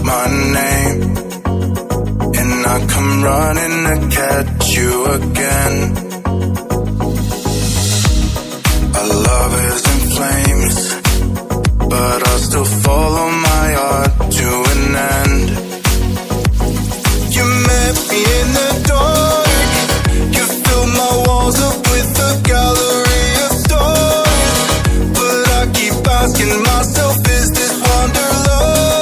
my name, and I come running to catch you again. Our love is in flames, but I'll still follow my heart to an end. You met me in the dark, you filled my walls up with a gallery of stars, but I keep asking myself, is this wonderlust?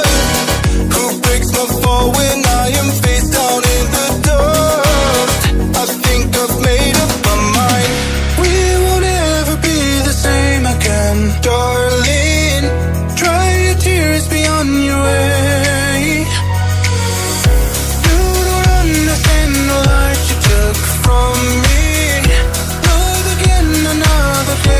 Who breaks my fall when I am face down in the dust? I think I've made up my mind, we won't ever be the same again. Darling, dry your tears, be on your way. You don't understand the life you took from me. Love again another day.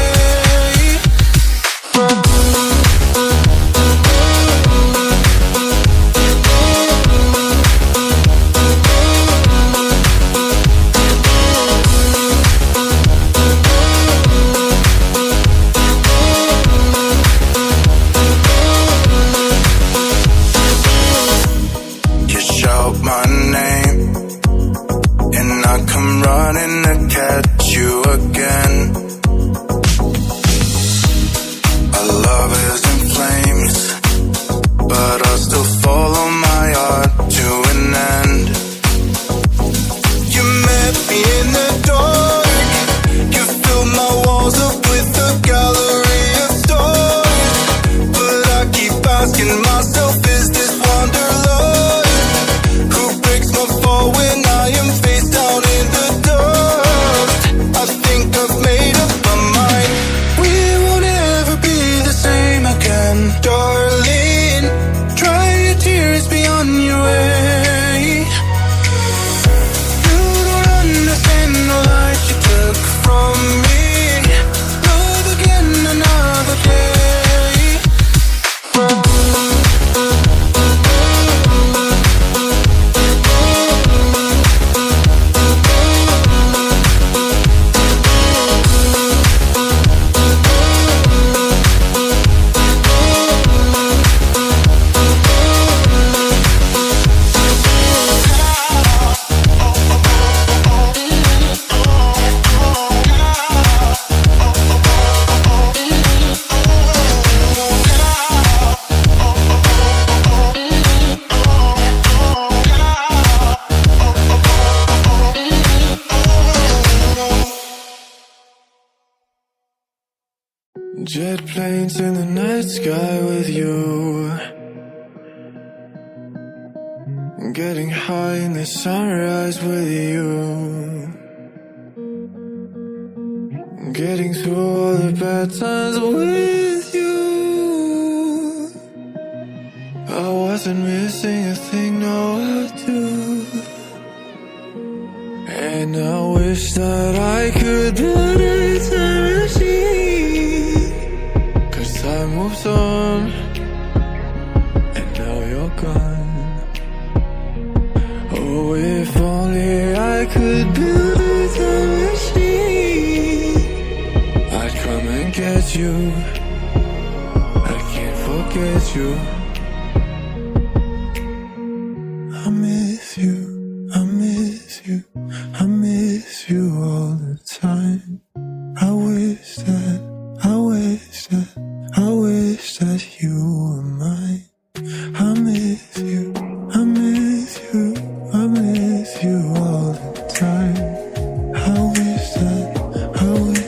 myself, is this wanderlust? Who breaks my fall when I am face down in the dust? I think I've made up my mind. We won't ever be the same again, darling. Dry your tears, be on your way. You don't understand the life you took from me. Love again another day. Jet planes in the night sky with you, getting high in the sunrise with you, getting through all the bad times with you. I wasn't missing a thing, no I do. And I wish that I could build a time machine. Time moves on, and now you're gone. Oh, if only I could build a time machine, I'd come and get you. I can't forget you. I miss you, I miss you, I miss you all the time. I wish that you were mine. I miss you, I miss you, I miss you all the time. I wish that you were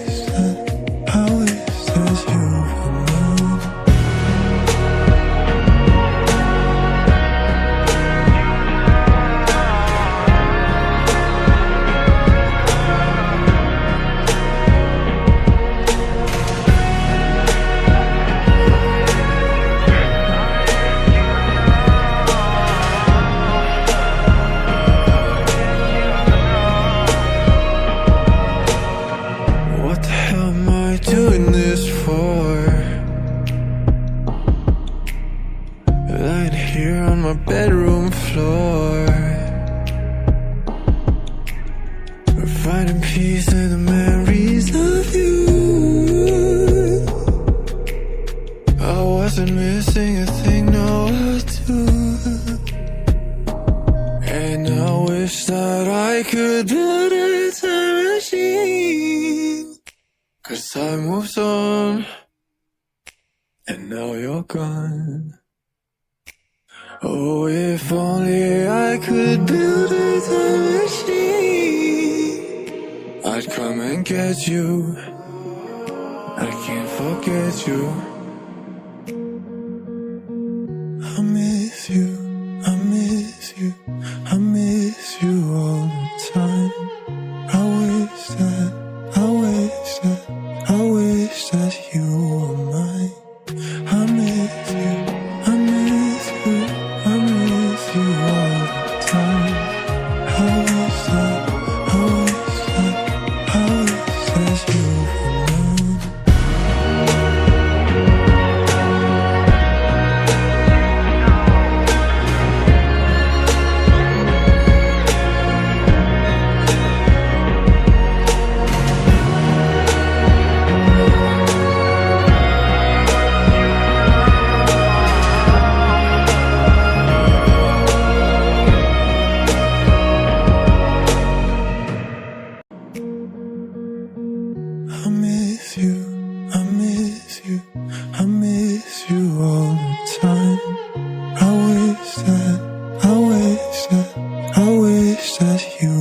mine. Lying here on my bedroom floor, finding peace in the memories of you. I wasn't missing a thing, no I do. And I wish that I could build a time machine, 'cause time moves on, and now you're gone. Oh, if only I could build a time machine, I'd come and get you. I can't forget you. I miss you, I miss you, I miss you all the time. I wish that you were mine. I miss you, I miss you, I miss you all the time. I wish that you were mine. I miss you, I miss you, I miss you all the time. I wish that you